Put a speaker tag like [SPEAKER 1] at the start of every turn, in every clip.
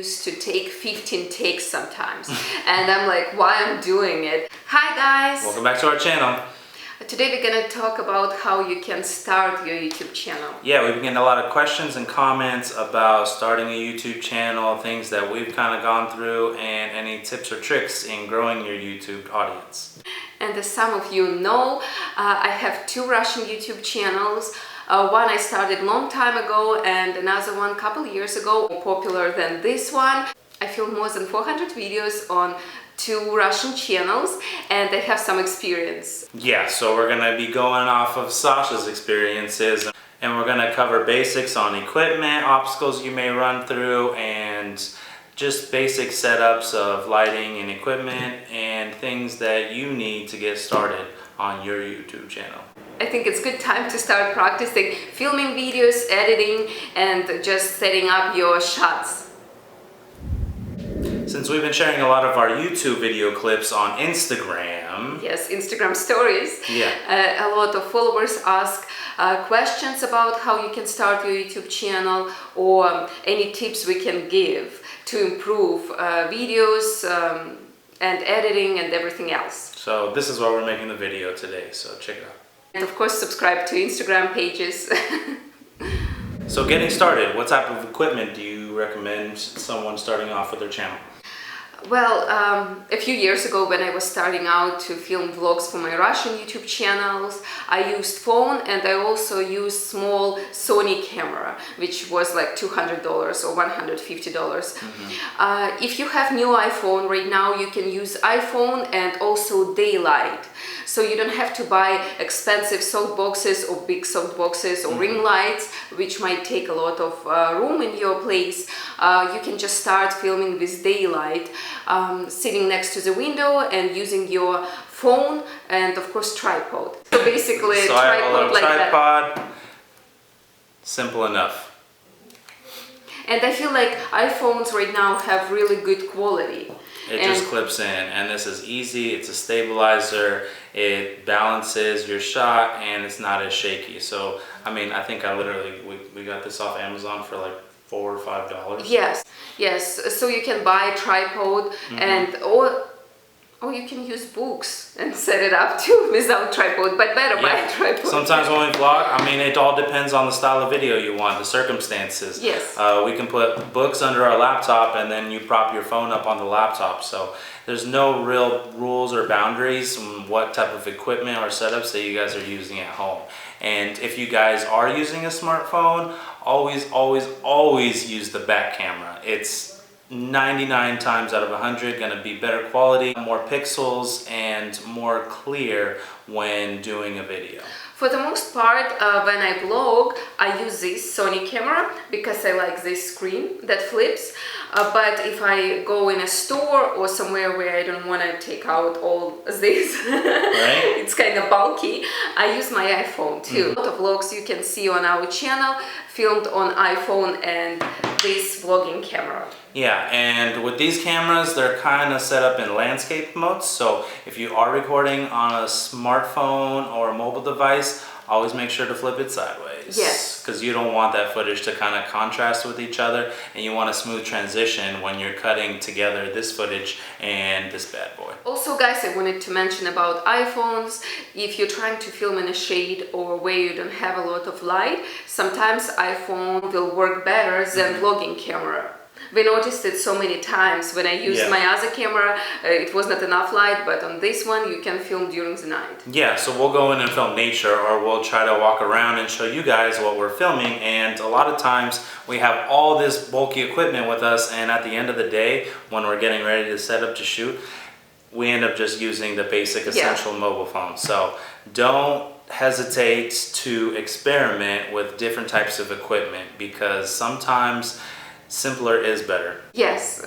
[SPEAKER 1] used to take 15 takes sometimes. And I'm like, why I'm doing it? Hi guys!
[SPEAKER 2] Welcome back to our channel.
[SPEAKER 1] Today we're gonna talk about how you can start your YouTube channel.
[SPEAKER 2] Yeah, we've been getting a lot of questions and comments about starting a YouTube channel, things that we've kind of gone through, and any tips or tricks in growing your YouTube audience.
[SPEAKER 1] And as some of you know, I have two Russian YouTube channels. One I started a long time ago and another one a couple years ago, more popular than this one. I filmed more than 400 videos on two Russian channels and I have some experience.
[SPEAKER 2] Yeah, so we're going to be going off of Sasha's experiences and we're going to cover basics on equipment, obstacles you may run through, and just basic setups of lighting and equipment and things that you need to get started on your YouTube channel.
[SPEAKER 1] I think it's a good time to start practicing filming videos, editing, and just setting up your shots.
[SPEAKER 2] Since we've been sharing a lot of our YouTube video clips on Instagram.
[SPEAKER 1] Yes, Instagram stories.
[SPEAKER 2] Yeah.
[SPEAKER 1] A lot of followers ask questions about how you can start your YouTube channel or any tips we can give to improve videos and editing and everything else.
[SPEAKER 2] So this is why we're making the video today, so check it out.
[SPEAKER 1] And of course subscribe to Instagram pages.
[SPEAKER 2] So getting started, what type of equipment do you recommend someone starting off with their channel?
[SPEAKER 1] Well, a few years ago when I was starting out to film vlogs for my Russian YouTube channels, I used phone and I also used small Sony camera, which was like $200 or $150. If you have new iPhone right now, you can use iPhone and also daylight. So you don't have to buy expensive softboxes or big softboxes or ring lights, which might take a lot of room in your place. You can just start filming with daylight, sitting next to the window and using your phone and of course tripod. So basically
[SPEAKER 2] So I have a
[SPEAKER 1] tripod
[SPEAKER 2] little
[SPEAKER 1] like
[SPEAKER 2] tripod.
[SPEAKER 1] that.
[SPEAKER 2] Simple enough.
[SPEAKER 1] And I feel like iPhones right now have really good quality.
[SPEAKER 2] It just clips in, and this is easy. It's a stabilizer. It balances your shot, and it's not as shaky. So, I mean, I think we got this off Amazon for like $4 or $5.
[SPEAKER 1] Yes. So you can buy a tripod and or you can use books and set it up too without tripod, but better buy a tripod.
[SPEAKER 2] Sometimes when we vlog, I mean, it all depends on the style of video you want, the circumstances.
[SPEAKER 1] Yes.
[SPEAKER 2] We can put books under our laptop and then you prop your phone up on the laptop. So there's no real rules or boundaries on what type of equipment or setups that you guys are using at home. And if you guys are using a smartphone, always use the back camera. It's 99 times out of 100 going to be better quality, more pixels, and more clear when doing a video.
[SPEAKER 1] For the most part, when I vlog, I use this Sony camera because I like this screen that flips. But if I go in a store or somewhere where I don't want to take out all this, right? It's kind of bulky, I use my iPhone too. A lot of vlogs you can see on our channel filmed on iPhone and this vlogging camera.
[SPEAKER 2] Yeah, and with these cameras, they're kind of set up in landscape modes. So if you are recording on a smartphone or a mobile device, always make sure to flip it sideways.
[SPEAKER 1] Yes.
[SPEAKER 2] Because you don't want that footage to kind of contrast with each other, and you want a smooth transition when you're cutting together this footage and this bad boy. Also,
[SPEAKER 1] guys, I wanted to mention about iPhones. If you're trying to film in a shade or where you don't have a lot of light, sometimes iPhone will work better than vlogging camera. We noticed it so many times when I used my other camera. It was not enough light, but on this one you can film during the night. Yeah, so we'll go in and film nature, or we'll try to walk around and show you guys what we're filming. And a lot of times we have all this bulky equipment with us, and at the end of the day, when we're getting ready to set up to shoot, we end up just using the basic essential mobile phone. So don't hesitate to experiment with different types of equipment, because sometimes simpler is better. Yes,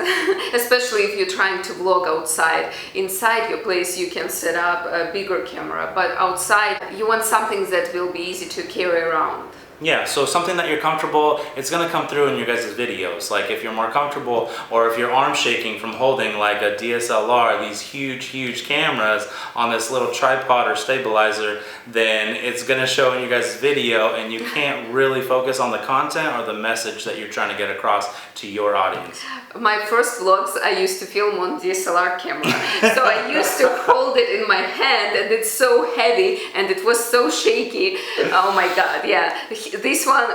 [SPEAKER 1] especially if you're trying to vlog outside. Inside your place you can set up a bigger camera, but outside you want something that will be easy to carry around.
[SPEAKER 2] Yeah, so something that you're comfortable, it's gonna come through in your guys' videos. Like if you're more comfortable, or if your arm's shaking from holding like a DSLR, these huge cameras on this little tripod or stabilizer, then it's gonna show in your guys' video, and you can't really focus on the content or the message that you're trying to get across to your audience.
[SPEAKER 1] My first vlogs I used to film on DSLR camera, so I used to hold it in my hand, and it's so heavy and it was so shaky. Oh my god, yeah. This one,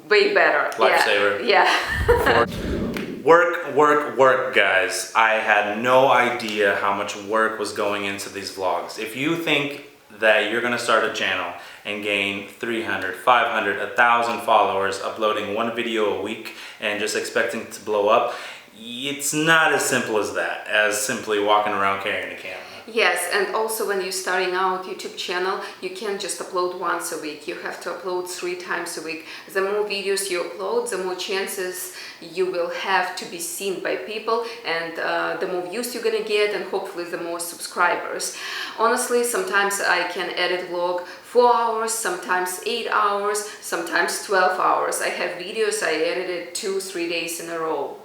[SPEAKER 1] way better.
[SPEAKER 2] Lifesaver.
[SPEAKER 1] Yeah.
[SPEAKER 2] Work, guys. I had no idea how much work was going into these vlogs. If you think that you're gonna start a channel and gain 300, 500, 1,000 followers uploading one video a week and just expecting it to blow up, it's not as simple as that, as simply walking around carrying a camera.
[SPEAKER 1] Yes, and also when you're starting out YouTube channel, you can't just upload once a week. You have to upload 3 times a week. The more videos you upload, the more chances you will have to be seen by people, and the more views you're gonna get, and hopefully the more subscribers. Honestly, sometimes I can edit vlog 4 hours, sometimes 8 hours, sometimes 12 hours. I have videos I edited 2-3 days in a row.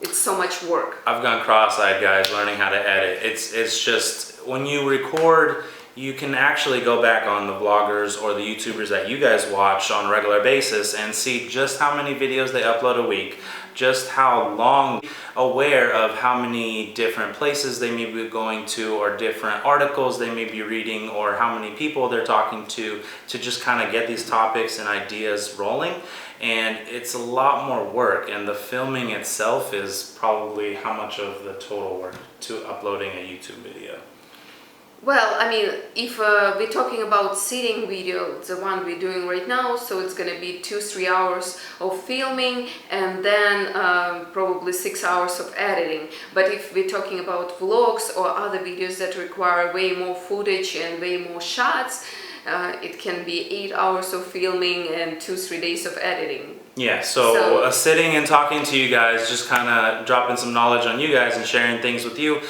[SPEAKER 1] It's so much work.
[SPEAKER 2] I've gone cross-eyed, guys, learning how to edit. It's just, when you record, you can actually go back on the vloggers or the YouTubers that you guys watch on a regular basis and see just how many videos they upload a week, just how long, aware of how many different places they may be going to, or different articles they may be reading, or how many people they're talking to just kind of get these topics and ideas rolling. And it's a lot more work, and the filming itself is probably how much of the total work to uploading a YouTube video.
[SPEAKER 1] Well, I mean, if we're talking about sitting video, the one we're doing right now, so it's gonna be 2-3 hours of filming, and then probably 6 hours of editing. But if we're talking about vlogs or other videos that require way more footage and way more shots, it can be 8 hours of filming and 2-3 days of editing.
[SPEAKER 2] Yeah, so sitting and talking to you guys, just kind of dropping some knowledge on you guys and sharing things with you.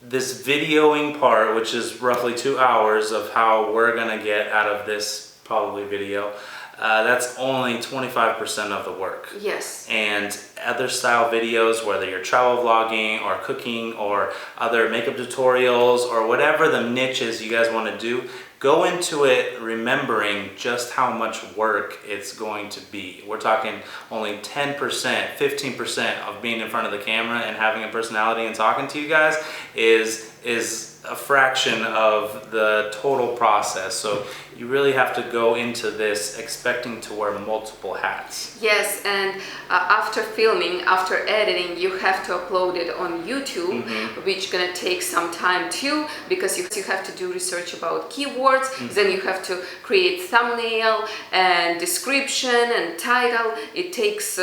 [SPEAKER 2] This videoing part, which is roughly 2 hours of how we're gonna get out of this probably video, that's only 25% of the work.
[SPEAKER 1] Yes.
[SPEAKER 2] And other style videos, whether you're travel vlogging or cooking or other makeup tutorials or whatever the niche is you guys want to do, go into it remembering just how much work it's going to be. We're talking only 10%, 15% of being in front of the camera and having a personality and talking to you guys is a fraction of the total process. So you really have to go into this expecting to wear multiple hats.
[SPEAKER 1] Yes, and after filming, after editing, you have to upload it on YouTube, which gonna take some time too, because you have to do research about keywords, then you have to create thumbnail and description and title. It takes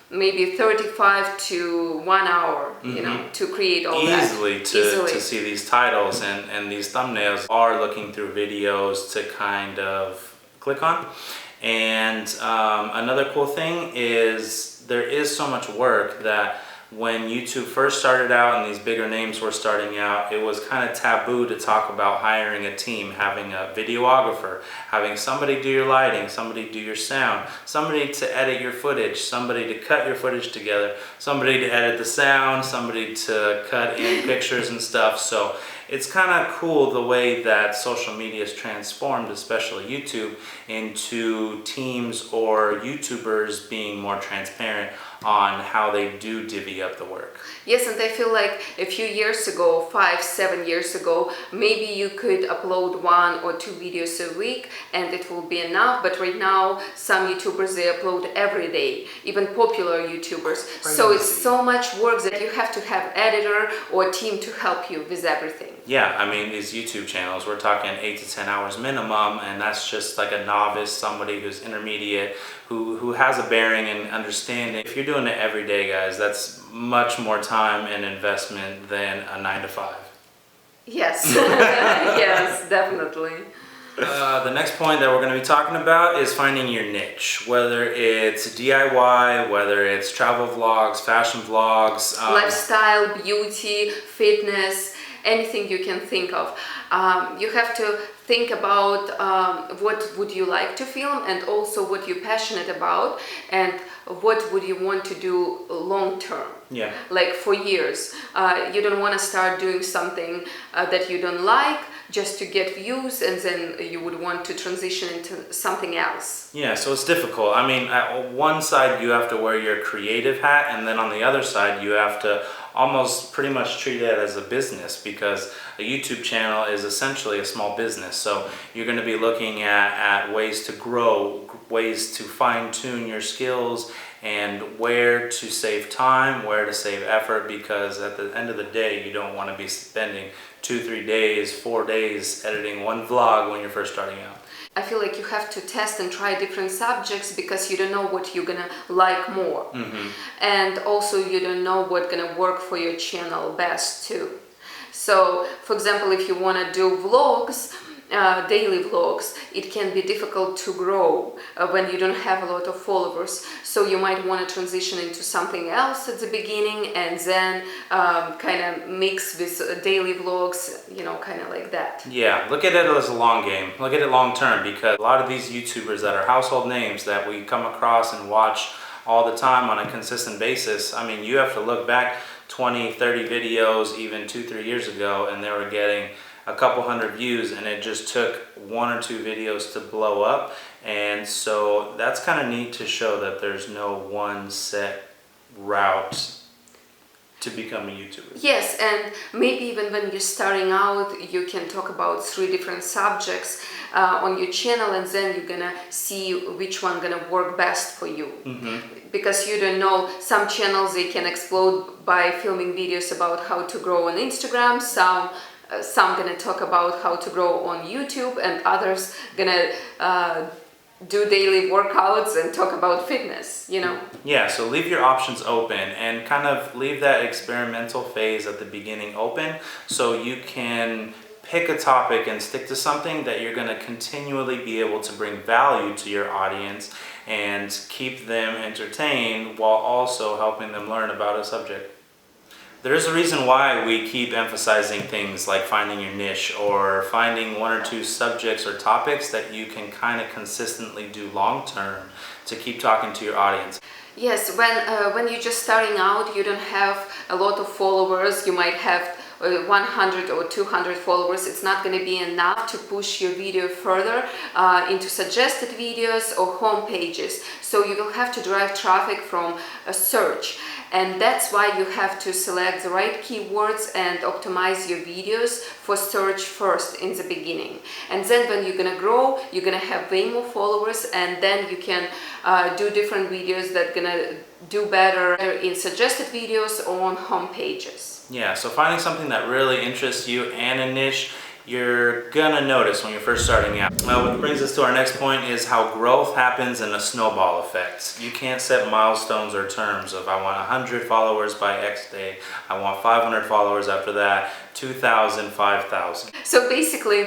[SPEAKER 1] maybe 35 to 1 hour, you know, to create all that.
[SPEAKER 2] Easily to see these titles and these thumbnails are looking through videos to kind of click on. And another cool thing is there is so much work that when YouTube first started out and these bigger names were starting out, it was kind of taboo to talk about hiring a team, having a videographer, having somebody do your lighting, somebody do your sound, somebody to edit your footage, somebody to cut your footage together, somebody to edit the sound, somebody to cut in pictures and stuff. So it's kind of cool the way that social media is transformed, especially YouTube, into teams or YouTubers being more transparent on how they do divvy up the work.
[SPEAKER 1] Yes, and I feel like a few years ago, 5-7 years ago, maybe you could upload 1 or 2 videos a week and it will be enough. But right now, some YouTubers, they upload every day, even popular YouTubers. So it's so much work that you have to have editor or team to help you with everything.
[SPEAKER 2] Yeah, I mean, these YouTube channels, we're talking 8 to 10 hours minimum, and that's just like a novice, somebody who's intermediate, who has a bearing and understanding. If you're doing it every day, guys, that's much more time and investment than a 9 to 5.
[SPEAKER 1] Yes, yes, definitely.
[SPEAKER 2] The next point that we're going to be talking about is finding your niche, whether it's DIY, whether it's travel vlogs, fashion vlogs,
[SPEAKER 1] lifestyle, beauty, fitness, anything you can think of. You have to think about what would you like to film, and also what you're passionate about, and what would you want to do long term.
[SPEAKER 2] Yeah.
[SPEAKER 1] Like for years. You don't want to start doing something that you don't like just to get views, and then you would want to transition into something else.
[SPEAKER 2] Yeah, so it's difficult. I mean, at one side you have to wear your creative hat, and then on the other side you have to almost pretty much treat it as a business, because a YouTube channel is essentially a small business. So you're going to be looking at ways to grow, ways to fine-tune your skills, and where to save time, where to save effort, because at the end of the day, you don't want to be spending 2, 3 days, 4 days editing one vlog when you're first starting out.
[SPEAKER 1] I feel like you have to test and try different subjects, because you don't know what you're gonna like more.
[SPEAKER 2] Mm-hmm.
[SPEAKER 1] And also you don't know what's gonna work for your channel best too. So, for example, if you wanna do vlogs, daily vlogs, it can be difficult to grow when you don't have a lot of followers. So you might want to transition into something else at the beginning, and then kind of mix with daily vlogs, you know, kind of like that.
[SPEAKER 2] Yeah, look at it as a long game. Look at it long term, because a lot of these YouTubers that are household names that we come across and watch all the time on a consistent basis, I mean, you have to look back 20, 30 videos even 2, 3 years ago, and they were getting a couple hundred views, and it just took 1 or 2 videos to blow up. And so that's kind of neat to show that there's no one set route to become a YouTuber.
[SPEAKER 1] Yes, and maybe even when you're starting out, you can talk about 3 different subjects on your channel, and then you're gonna see which one gonna work best for you.
[SPEAKER 2] Mm-hmm.
[SPEAKER 1] Because you don't know, some channels, they can explode by filming videos about how to grow on Instagram, some gonna talk about how to grow on YouTube, and others gonna do daily workouts and talk about fitness, you know.
[SPEAKER 2] Yeah, so leave your options open, and kind of leave that experimental phase at the beginning open, so you can pick a topic and stick to something that you're going to continually be able to bring value to your audience and keep them entertained while also helping them learn about a subject. There's a reason why we keep emphasizing things like finding your niche, or finding 1 or 2 subjects or topics that you can kind of consistently do long term to keep talking to your audience.
[SPEAKER 1] Yes, when you're just starting out, you don't have a lot of followers. You might have 100 or 200 followers. It's not going to be enough to push your video further into suggested videos or home pages. So you will have to drive traffic from a search. And that's why you have to select the right keywords and optimize your videos for search first in the beginning. And then when you're gonna grow, you're gonna have way more followers, and then you can do different videos that gonna do better in suggested videos or on home pages.
[SPEAKER 2] Yeah, so finding something that really interests you and a niche you're gonna notice when you're first starting out. What brings us to our next point is how growth happens in a snowball effect. You can't set milestones or terms of I want 100 followers by X day, I want 500 followers after that, 2,000, 5,000.
[SPEAKER 1] So basically,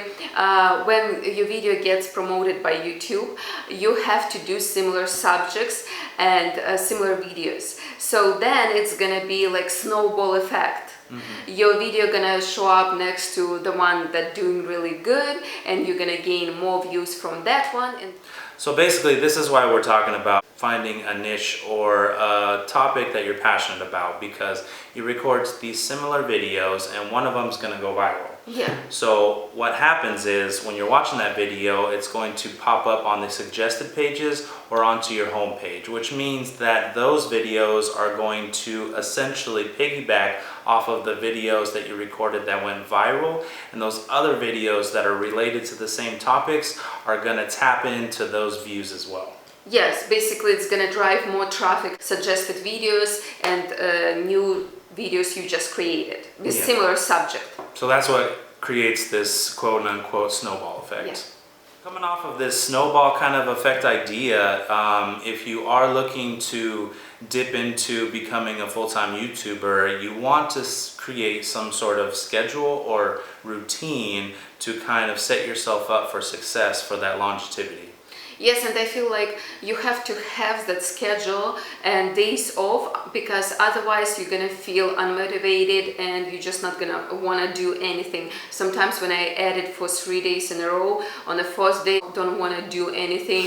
[SPEAKER 1] when your video gets promoted by YouTube, you have to do similar subjects and similar videos. So then it's gonna be like snowball effect. Mm-hmm. Your video gonna show up next to the one that's doing really good, and you're gonna gain more views from that one. And
[SPEAKER 2] so basically, this is why we're talking about finding a niche or a topic that you're passionate about, because you record these similar videos and one of them is going to go viral.
[SPEAKER 1] Yeah.
[SPEAKER 2] So what happens is when you're watching that video, it's going to pop up on the suggested pages or onto your home page, which means that those videos are going to essentially piggyback off of the videos that you recorded that went viral, and those other videos that are related to the same topics are going to tap into those views as well.
[SPEAKER 1] Yes, basically it's going to drive more traffic, suggested videos, and new videos you just created with similar subject.
[SPEAKER 2] So that's what creates this quote-unquote snowball effect.
[SPEAKER 1] Yeah.
[SPEAKER 2] Coming off of this snowball kind of effect idea, if you are looking to dip into becoming a full-time YouTuber, you want to create some sort of schedule or routine to kind of set yourself up for success for that longevity.
[SPEAKER 1] Yes, and I feel like you have to have that schedule and days off, because otherwise you're gonna feel unmotivated and you're just not gonna wanna do anything. Sometimes when I edit for 3 days in a row, on the first day I don't wanna do anything,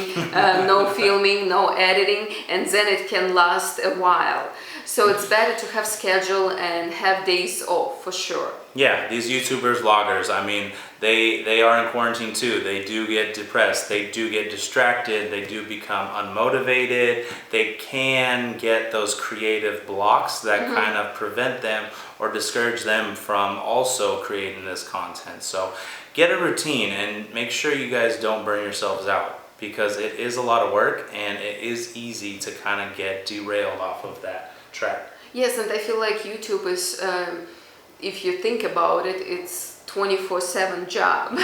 [SPEAKER 1] no filming, no editing, and then it can last a while. So it's better to have schedule and have days off for sure.
[SPEAKER 2] Yeah, these YouTubers, vloggers, I mean, they are in quarantine too. They do get depressed, they do get distracted, they do become unmotivated. They can get those creative blocks that kind of prevent them or discourage them from also creating this content. So get a routine and make sure you guys don't burn yourselves out, because it is a lot of work and it is easy to kind of get derailed off of that track.
[SPEAKER 1] Yes, and I feel like YouTube is, if you think about it, it's 24/7 job.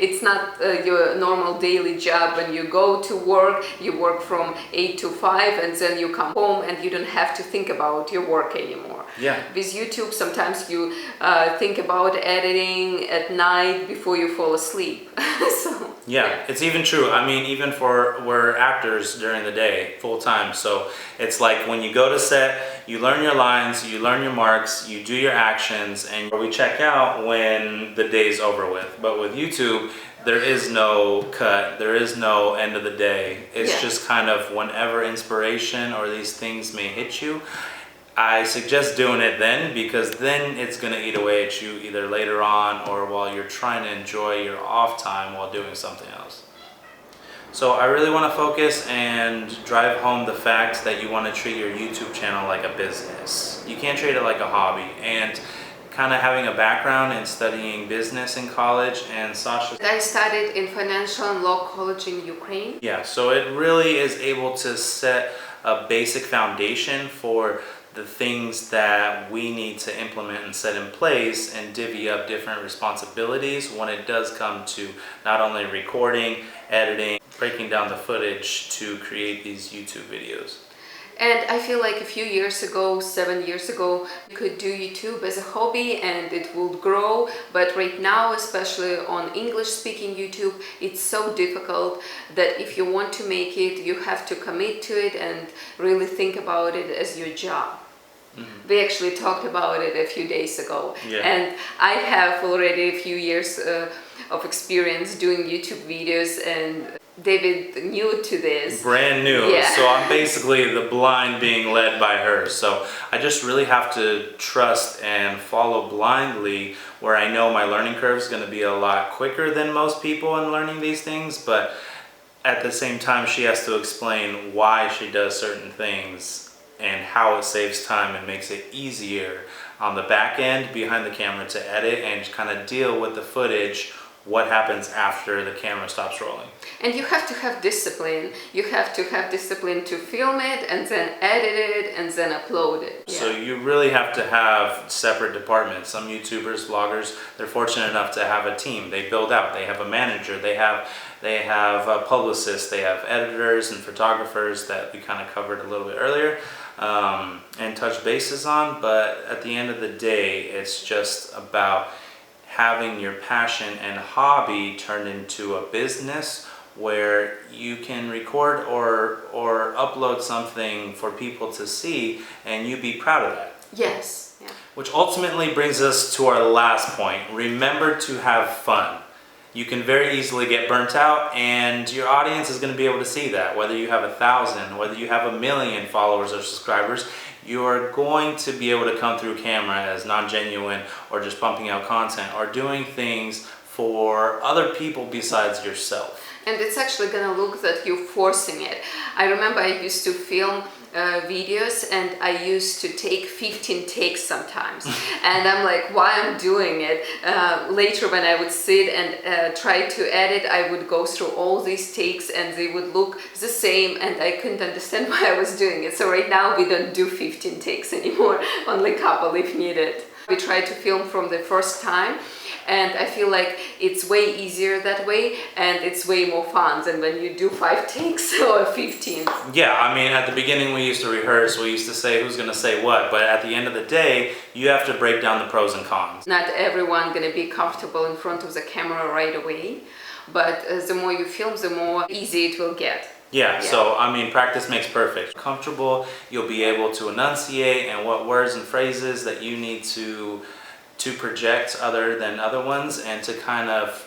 [SPEAKER 1] It's not your normal daily job. When you go to work, you work from 8 to 5, and then you come home and you don't have to think about your work anymore.
[SPEAKER 2] Yeah.
[SPEAKER 1] With YouTube, sometimes you think about editing at night before you fall asleep. So
[SPEAKER 2] yeah, it's even true. I mean, even we're actors during the day, full time. So it's like when you go to set, you learn your lines, you learn your marks, you do your actions, and we check out when the day's over with. But with YouTube, there is no cut, there is no end of the day. It's just kind of whenever inspiration or these things may hit you. I suggest doing it then, because then it's going to eat away at you either later on or while you're trying to enjoy your off time while doing something else. So I really want to focus and drive home the fact that you want to treat your YouTube channel like a business. You can't treat it like a hobby. And kind of having a background in studying business in college, and Sasha,
[SPEAKER 1] I studied in financial and law college in Ukraine.
[SPEAKER 2] Yeah, so it really is able to set a basic foundation for the things that we need to implement and set in place and divvy up different responsibilities when it does come to not only recording, editing, breaking down the footage to create these YouTube videos.
[SPEAKER 1] And I feel like a few years ago, 7 years ago, you could do YouTube as a hobby and it would grow. But right now, especially on English-speaking YouTube, it's so difficult that if you want to make it, you have to commit to it and really think about it as your job. We actually talked about it a few days ago. And I have already a few years of experience doing YouTube videos, and David new to this.
[SPEAKER 2] Brand new. So I'm basically the blind being led by her. So I just really have to trust and follow blindly, where I know my learning curve is going to be a lot quicker than most people in learning these things, but at the same time she has to explain why she does certain things and how it saves time and makes it easier on the back end behind the camera to edit and kind of deal with the footage, what happens after the camera stops rolling.
[SPEAKER 1] And you have to have discipline. You have to have discipline to film it and then edit it and then upload it.
[SPEAKER 2] So you really have to have separate departments. Some YouTubers, vloggers, they're fortunate enough to have a team. They build out, they have a manager, they have a publicist, they have editors and photographers that we kind of covered a little bit earlier and touched bases on. But at the end of the day, it's just about having your passion and hobby turned into a business where you can record or upload something for people to see and you be proud of that.
[SPEAKER 1] Yes.
[SPEAKER 2] Which ultimately brings us to our last point. Remember to have fun. You can very easily get burnt out, and your audience is going to be able to see that. Whether you have 1,000, whether you have 1 million followers or subscribers, you're going to be able to come through camera as non-genuine or just pumping out content or doing things for other people besides yourself.
[SPEAKER 1] And it's actually going to look that you're forcing it. I remember I used to film videos and I used to take 15 takes sometimes. And I'm like, why I'm doing it? Later when I would sit and try to edit, I would go through all these takes and they would look the same and I couldn't understand why I was doing it. So right now we don't do 15 takes anymore, only a couple if needed. We try to film from the first time. And I feel like it's way easier that way, and it's way more fun than when you do 5 takes or 15.
[SPEAKER 2] Yeah, I mean, at the beginning we used to rehearse, we used to say who's going to say what, but at the end of the day, you have to break down the pros and cons.
[SPEAKER 1] Not everyone going to be comfortable in front of the camera right away, but the more you film, the more easy it will get.
[SPEAKER 2] Yeah, so I mean, practice makes perfect. Comfortable, you'll be able to enunciate and what words and phrases that you need to project other than other ones, and to kind of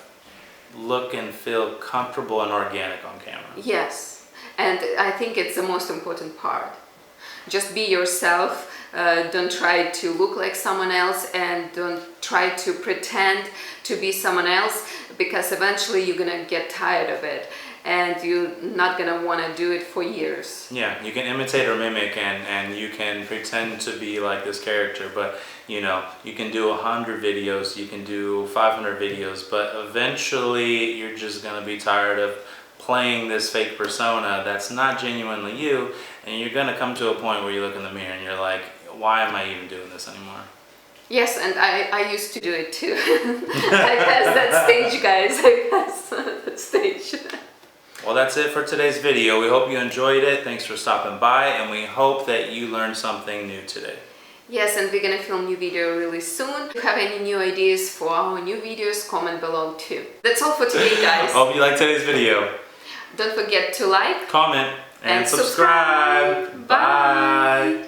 [SPEAKER 2] look and feel comfortable and organic on camera.
[SPEAKER 1] Yes, and I think it's the most important part. Just be yourself. Don't try to look like someone else, and don't try to pretend to be someone else, because eventually you're gonna get tired of it and you're not gonna want to do it for years.
[SPEAKER 2] Yeah, you can imitate or mimic, and you can pretend to be like this character, but you know, you can do 100 videos, you can do 500 videos, but eventually you're just gonna be tired of playing this fake persona that's not genuinely you, and you're gonna come to a point where you look in the mirror and you're like, why am I even doing this anymore?
[SPEAKER 1] Yes, and I used to do it too. I passed that stage, guys. I passed that stage.
[SPEAKER 2] Well, that's it for today's video. We hope you enjoyed it. Thanks for stopping by, and we hope that you learned something new today.
[SPEAKER 1] Yes, and we're gonna film new video really soon. If you have any new ideas for our new videos, comment below too. That's all for today, guys.
[SPEAKER 2] Hope you liked today's video.
[SPEAKER 1] Don't forget to like,
[SPEAKER 2] comment, and subscribe. Bye.